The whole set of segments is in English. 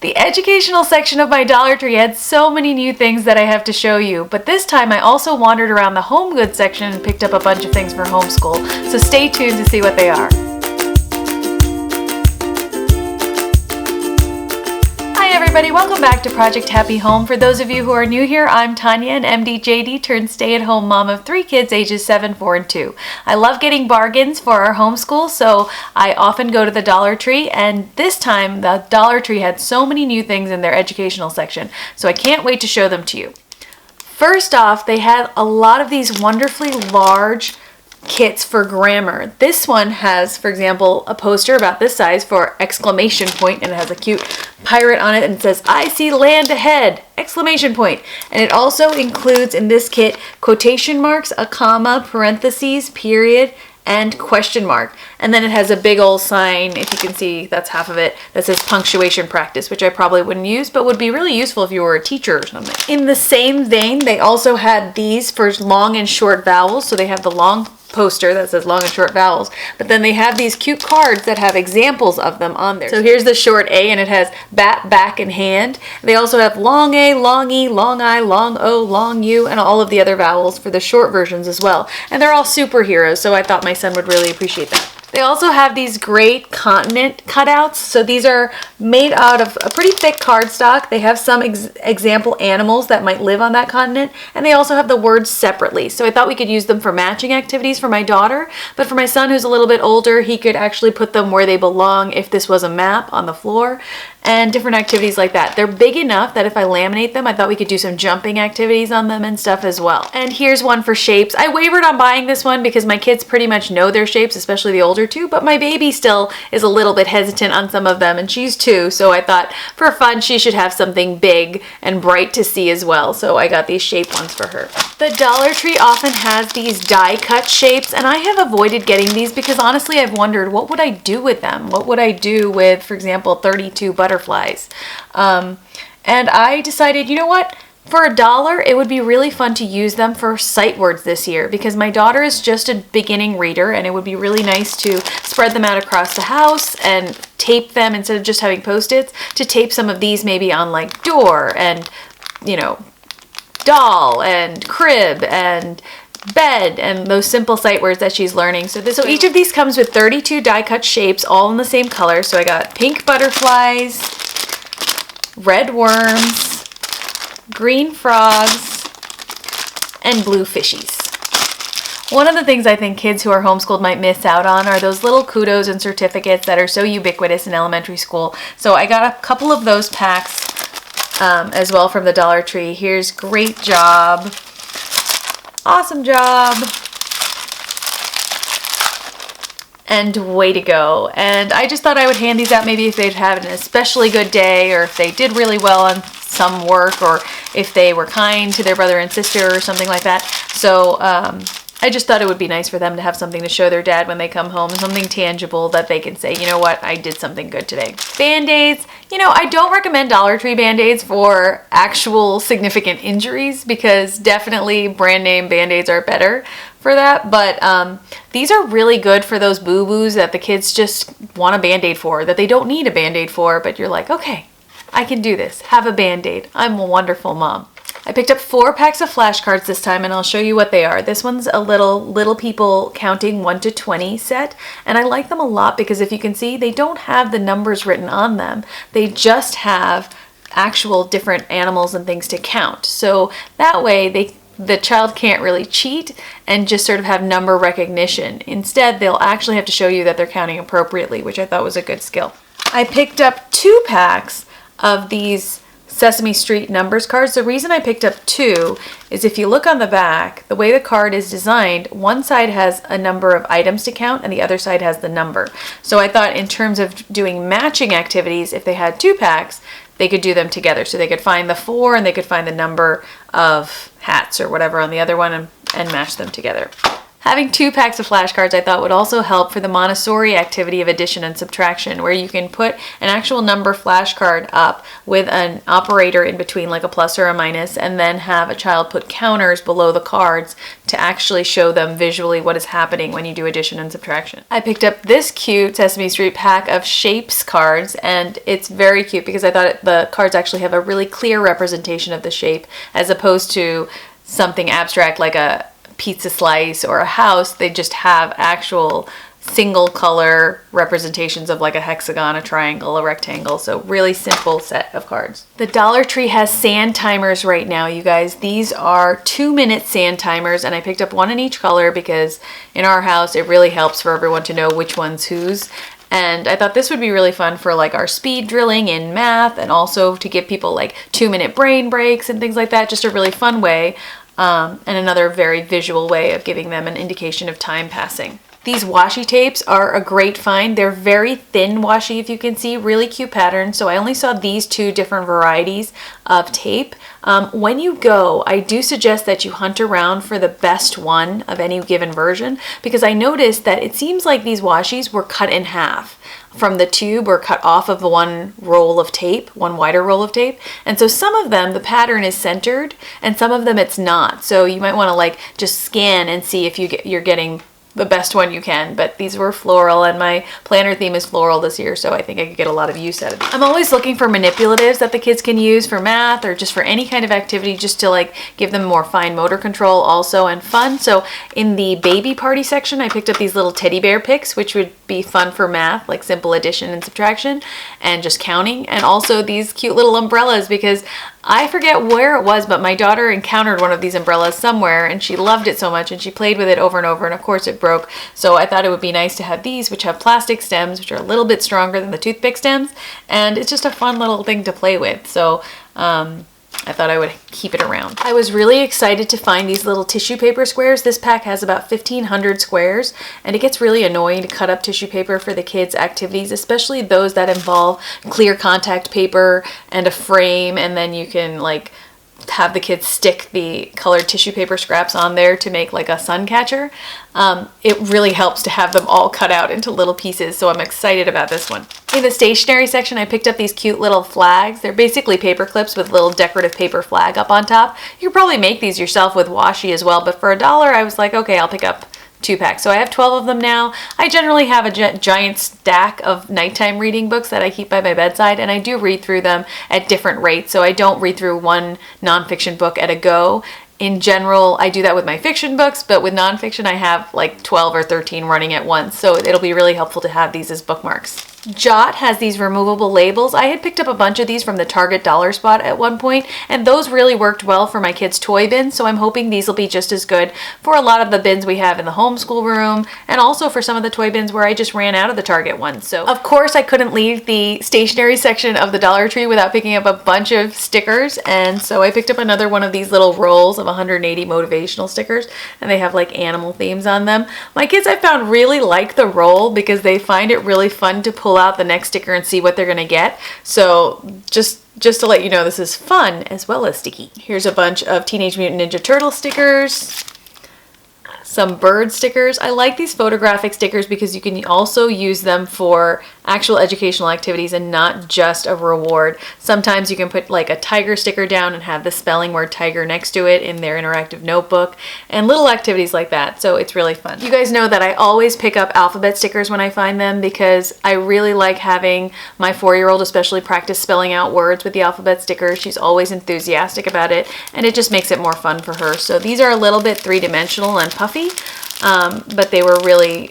The educational section of my Dollar Tree had so many new things that I have to show you, but this time I also wandered around the home goods section and picked up a bunch of things for homeschool, so stay tuned to see what they are. Hi everybody, welcome back to Project Happy Home. For those of you who are new here, I'm Tanya, an MD-JD turned stay-at-home mom of 3 kids ages 7, 4, and 2. I love getting bargains for our homeschool, so I often go to the Dollar Tree, and this time the Dollar Tree had so many new things in their educational section, so I can't wait to show them to you. First off, they had a lot of these wonderfully large kits for grammar. This one has, for example, a poster about this size for exclamation point, and it has a cute pirate on it and it says, "I see land ahead!" exclamation point. And it also includes in this kit quotation marks, a comma, parentheses, period, and question mark. And then it has a big old sign, if you can see, that's half of it, that says punctuation practice, which I probably wouldn't use, but would be really useful if you were a teacher or something. In the same vein, they also had these for long and short vowels. So they have the long poster that says long and short vowels, but then they have these cute cards that have examples of them on there. So here's the short A, and it has bat, back, and hand. They also have long A, long E, long I, long O, long U, and all of the other vowels for the short versions as well. And they're all superheroes, so I thought my son would really appreciate that. They also have these great continent cutouts. So these are made out of a pretty thick cardstock. They have some example animals that might live on that continent, and they also have the words separately. So I thought we could use them for matching activities for my daughter, but for my son who's a little bit older, he could actually put them where they belong if this was a map on the floor, and different activities like that. They're big enough that if I laminate them, I thought we could do some jumping activities on them and stuff as well. And here's one for shapes. I wavered on buying this one because my kids pretty much know their shapes, especially the older two, but my baby still is a little bit hesitant on some of them, and she's 2, so I thought for fun she should have something big and bright to see as well, so I got these shape ones for her. The Dollar Tree often has these die cut shapes, and I have avoided getting these because honestly I've wondered what would I do with them? What would I do with, for example, 32 butterflies? And I decided, you know what? For $1, it would be really fun to use them for sight words this year because my daughter is just a beginning reader, and it would be really nice to spread them out across the house and tape them instead of just having Post-its, to tape some of these maybe on like door and, you know, doll and crib and bed and those simple sight words that she's learning. So each of these comes with 32 die cut shapes, all in the same color. So I got pink butterflies, red worms, green frogs, and blue fishies. One of the things I think kids who are homeschooled might miss out on are those little kudos and certificates that are so ubiquitous in elementary school. So I got a couple of those packs as well from the Dollar Tree. Here's great job, awesome job, and way to go. And I just thought I would hand these out maybe if they'd have an especially good day, or if they did really well on some work, or if they were kind to their brother and sister or something like that. So I just thought it would be nice for them to have something to show their dad when they come home, something tangible that they can say, you know what, I did something good today. BandAids, you know, I don't recommend Dollar Tree BandAids for actual significant injuries because definitely brand name BandAids are better for that, but these are really good for those boo-boos that the kids just want a Band-Aid for, that they don't need a Band-Aid for, but you're like, okay, I can do this, have a Band-Aid, I'm a wonderful mom. I picked up 4 packs of flashcards this time, and I'll show you what they are. This one's a little people counting 1 to 20 set, and I like them a lot because if you can see, they don't have the numbers written on them. They just have actual different animals and things to count. So that way the child can't really cheat and just sort of have number recognition. Instead, they'll actually have to show you that they're counting appropriately, which I thought was a good skill. I picked up 2 packs of these Sesame Street numbers cards. The reason I picked up 2 is if you look on the back, the way the card is designed, one side has a number of items to count and the other side has the number. So I thought in terms of doing matching activities, if they had 2 packs, they could do them together. So they could find the 4 and they could find the number of hats or whatever on the other one and match them together. Having 2 packs of flashcards I thought would also help for the Montessori activity of addition and subtraction, where you can put an actual number flashcard up with an operator in between, like a plus or a minus, and then have a child put counters below the cards to actually show them visually what is happening when you do addition and subtraction. I picked up this cute Sesame Street pack of shapes cards, and it's very cute because I thought the cards actually have a really clear representation of the shape as opposed to something abstract like a pizza slice or a house. They just have actual single color representations of like a hexagon, a triangle, a rectangle. So really simple set of cards. The Dollar Tree has sand timers right now, you guys. These are 2-minute sand timers, and I picked up one in each color because in our house it really helps for everyone to know which one's whose. And I thought this would be really fun for like our speed drilling in math, and also to give people like 2-minute brain breaks and things like that. Just a really fun way, and another very visual way of giving them an indication of time passing. These washi tapes are a great find. They're very thin washi, if you can see, really cute pattern. So I only saw these 2 different varieties of tape. When you go, I do suggest that you hunt around for the best one of any given version, because I noticed that it seems like these washis were cut in half from the tube, or cut off of the one roll of tape, one wider roll of tape. And so some of them, the pattern is centered, and some of them it's not. So you might want to like just scan and see if you're getting the best one you can, but these were floral, and my planner theme is floral this year, so I think I could get a lot of use out of it. I'm always looking for manipulatives that the kids can use for math or just for any kind of activity, just to like give them more fine motor control also and fun. So in the baby party section, I picked up these little teddy bear picks, which would be fun for math, like simple addition and subtraction and just counting, and also these cute little umbrellas, because I forget where it was, but my daughter encountered one of these umbrellas somewhere and she loved it so much and she played with it over and over, and of course it broke. So I thought it would be nice to have these, which have plastic stems, which are a little bit stronger than the toothpick stems, and it's just a fun little thing to play with. So I thought I would keep it around. I was really excited to find these little tissue paper squares. This pack has about 1,500 squares, and it gets really annoying to cut up tissue paper for the kids' activities, especially those that involve clear contact paper and a frame, and then you can like have the kids stick the colored tissue paper scraps on there to make like a sun catcher. It really helps to have them all cut out into little pieces, so I'm excited about this one. In the stationery section, I picked up these cute little flags. They're basically paper clips with little decorative paper flag up on top. You could probably make these yourself with washi as well, but for $1 I was like, okay, I'll pick up 2 packs. So I have 12 of them now. I generally have a giant stack of nighttime reading books that I keep by my bedside, and I do read through them at different rates. So I don't read through one nonfiction book at a go. In general, I do that with my fiction books, but with nonfiction, I have like 12 or 13 running at once. So it'll be really helpful to have these as bookmarks. Jot has these removable labels. I had picked up a bunch of these from the Target dollar spot at one point, and those really worked well for my kids' toy bins, so I'm hoping these will be just as good for a lot of the bins we have in the homeschool room, and also for some of the toy bins where I just ran out of the Target ones. So of course I couldn't leave the stationery section of the Dollar Tree without picking up a bunch of stickers, and so I picked up another one of these little rolls of 180 motivational stickers, and they have like animal themes on them. My kids, I found, really like the roll because they find it really fun to pull out the next sticker and see what they're gonna get. So just to let you know, this is fun as well as sticky. Here's a bunch of Teenage Mutant Ninja Turtle stickers, some bird stickers. I like these photographic stickers because you can also use them for actual educational activities and not just a reward. Sometimes you can put like a tiger sticker down and have the spelling word tiger next to it in their interactive notebook, and little activities like that. So it's really fun. You guys know that I always pick up alphabet stickers when I find them because I really like having my 4-year-old especially practice spelling out words with the alphabet stickers. She's always enthusiastic about it, and it just makes it more fun for her. So these are a little bit 3-dimensional and puffy, but they were really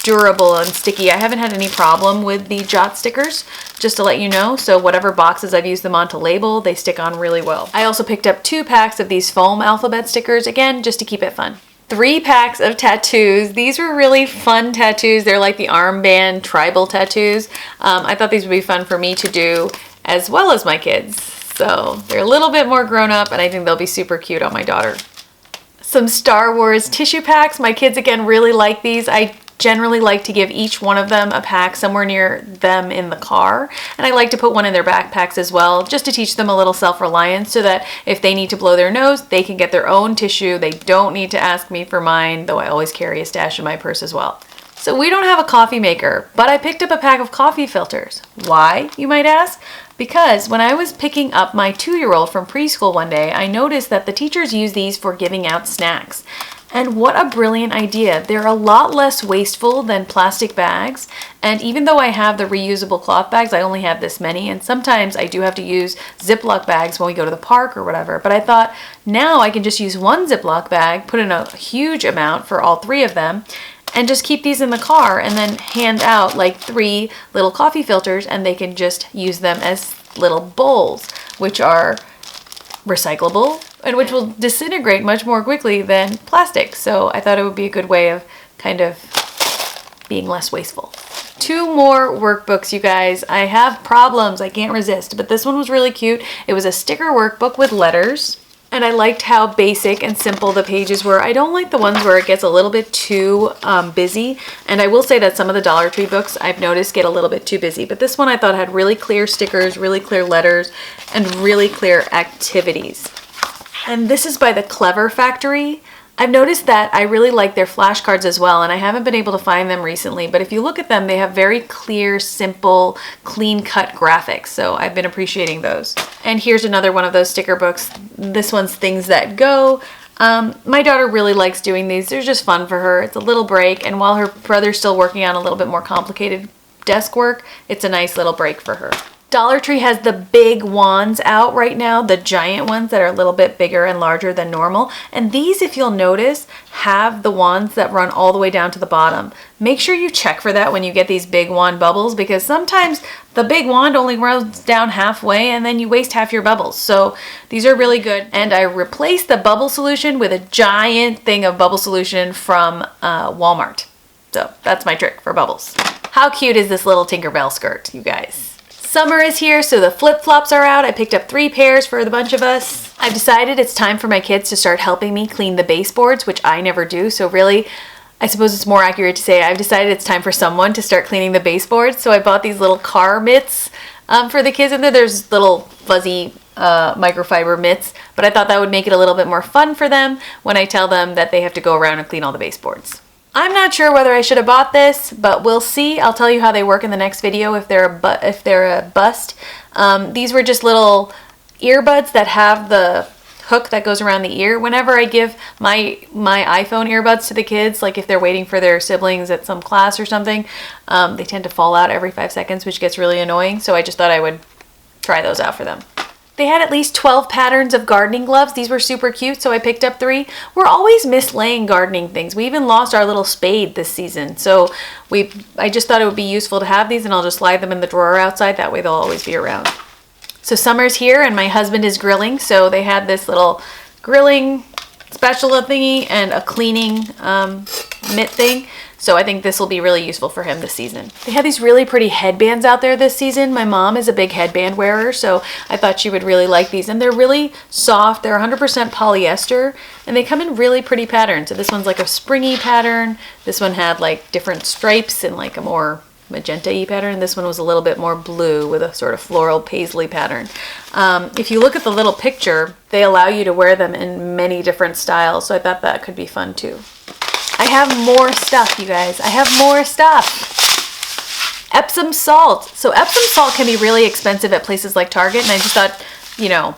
durable and sticky. I haven't had any problem with the Jot stickers, just to let you know. So whatever boxes I've used them on to label, they stick on really well. I also picked up 2 packs of these foam alphabet stickers, again, just to keep it fun. 3 packs of tattoos. These were really fun tattoos. They're like the armband tribal tattoos. I thought these would be fun for me to do as well as my kids. So they're a little bit more grown up, and I think they'll be super cute on my daughter. Some Star Wars tissue packs. My kids, again, really like these. I generally like to give each one of them a pack somewhere near them in the car. And I like to put one in their backpacks as well, just to teach them a little self-reliance so that if they need to blow their nose, they can get their own tissue. They don't need to ask me for mine, though I always carry a stash in my purse as well. So we don't have a coffee maker, but I picked up a pack of coffee filters. Why, you might ask? Because when I was picking up my 2-year-old from preschool one day, I noticed that the teachers use these for giving out snacks. And what a brilliant idea. They're a lot less wasteful than plastic bags. And even though I have the reusable cloth bags, I only have this many. And sometimes I do have to use Ziploc bags when we go to the park or whatever. But I thought now I can just use one Ziploc bag, put in a huge amount for all 3 of them, and just keep these in the car and then hand out like 3 little coffee filters, and they can just use them as little bowls, which are recyclable and which will disintegrate much more quickly than plastic. So I thought it would be a good way of kind of being less wasteful. 2 more workbooks, you guys. I have problems, I can't resist, but this one was really cute. It was a sticker workbook with letters. And I liked how basic and simple the pages were. I don't like the ones where it gets a little bit too busy. And I will say that some of the Dollar Tree books I've noticed get a little bit too busy. But this one I thought had really clear stickers, really clear letters, and really clear activities. And this is by the Clever Factory. I've noticed that I really like their flashcards as well, and I haven't been able to find them recently, but if you look at them, they have very clear, simple, clean-cut graphics, so I've been appreciating those. And here's another one of those sticker books. This one's Things That Go. My daughter really likes doing these. They're just fun for her. It's a little break, and while her brother's still working on a little bit more complicated desk work, it's a nice little break for her. Dollar Tree has the big wands out right now, the giant ones that are a little bit bigger and larger than normal. And these, if you'll notice, have the wands that run all the way down to the bottom. Make sure you check for that when you get these big wand bubbles, because sometimes the big wand only runs down halfway and then you waste half your bubbles. So these are really good. And I replaced the bubble solution with a giant thing of bubble solution from Walmart. So that's my trick for bubbles. How cute is this little Tinkerbell skirt, you guys? Summer is here, so the flip-flops are out. I picked up 3 pairs for the bunch of us. I've decided it's time for my kids to start helping me clean the baseboards, which I never do. So really, I suppose it's more accurate to say I've decided it's time for someone to start cleaning the baseboards. So I bought these little car mitts for the kids, and there's little fuzzy microfiber mitts. But I thought that would make it a little bit more fun for them when I tell them that they have to go around and clean all the baseboards. I'm not sure whether I should have bought this, but we'll see. I'll tell you how they work in the next video if they're a bust. These were just little earbuds that have the hook that goes around the ear. Whenever I give my iPhone earbuds to the kids, like if they're waiting for their siblings at some class or something, they tend to fall out every 5 seconds, which gets really annoying. So I just thought I would try those out for them. They had at least 12 patterns of gardening gloves. These were super cute, so I picked up 3. We're always mislaying gardening things. We even lost our little spade this season. So I just thought it would be useful to have these, and I'll just slide them in the drawer outside. That way they'll always be around. So summer's here and my husband is grilling. So they had this little grilling spatula thingy and a cleaning mitt thing. So I think this will be really useful for him this season. They have these really pretty headbands out there this season. My mom is a big headband wearer, so I thought she would really like these. And they're really soft. They're 100% polyester, and they come in really pretty patterns. So this one's like a springy pattern. This one had like different stripes and like a more magenta-y pattern. This one was a little bit more blue with a sort of floral paisley pattern. If you look at the little picture, they allow you to wear them in many different styles, so I thought that could be fun too. I have more stuff, you guys. I have more stuff. Epsom salt. So Epsom salt can be really expensive at places like Target, and I just thought, you know,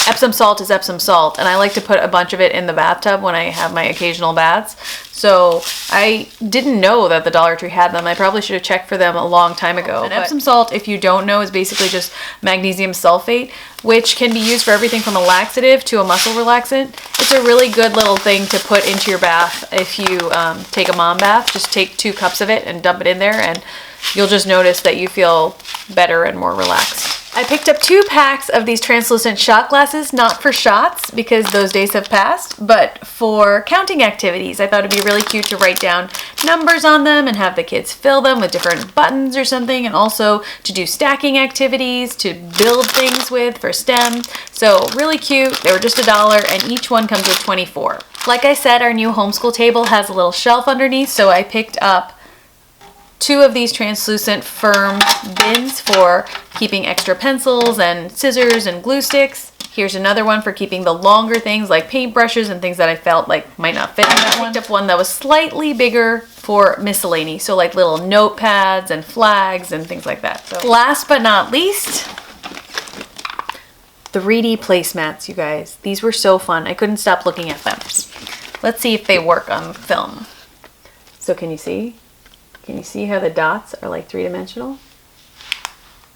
Epsom salt is Epsom salt, and I like to put a bunch of it in the bathtub when I have my occasional baths. So I didn't know that the Dollar Tree had them. I probably should have checked for them a long time ago. And Epsom salt, if you don't know, is basically just magnesium sulfate, which can be used for everything from a laxative to a muscle relaxant. It's a really good little thing to put into your bath if you take a mom bath. Just take 2 cups of it and dump it in there, and you'll just notice that you feel better and more relaxed. I picked up 2 packs of these translucent shot glasses, not for shots because those days have passed, but for counting activities. I thought it'd be really cute to write down numbers on them and have the kids fill them with different buttons or something, and also to do stacking activities, to build things with for STEM. So really cute. They were just $1 and each one comes with 24. Like I said, our new homeschool table has a little shelf underneath, so I picked up 2 of these translucent firm bins for keeping extra pencils and scissors and glue sticks. Here's another one for keeping the longer things like paintbrushes and things that I felt like might not fit in that one. I picked up one that was slightly bigger for miscellany, so like little notepads and flags and things like that. So last but not least, 3D placemats, you guys. These were so fun. I couldn't stop looking at them. Let's see if they work on film. So can you see? Can you see how the dots are like 3-dimensional?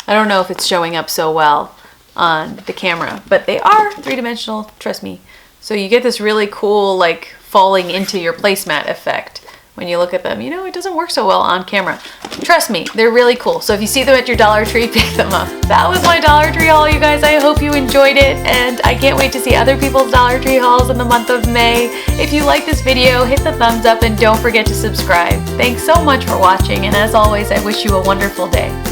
I don't know if it's showing up so well on the camera, but they are 3-dimensional, trust me. So you get this really cool like falling into your placemat effect when you look at them. You know, it doesn't work so well on camera. Trust me, they're really cool. So if you see them at your Dollar Tree, pick them up. That was my Dollar Tree haul, you guys. I hope you enjoyed it, and I can't wait to see other people's Dollar Tree hauls in the month of May. If you like this video, hit the thumbs up and don't forget to subscribe. Thanks so much for watching, and as always, I wish you a wonderful day.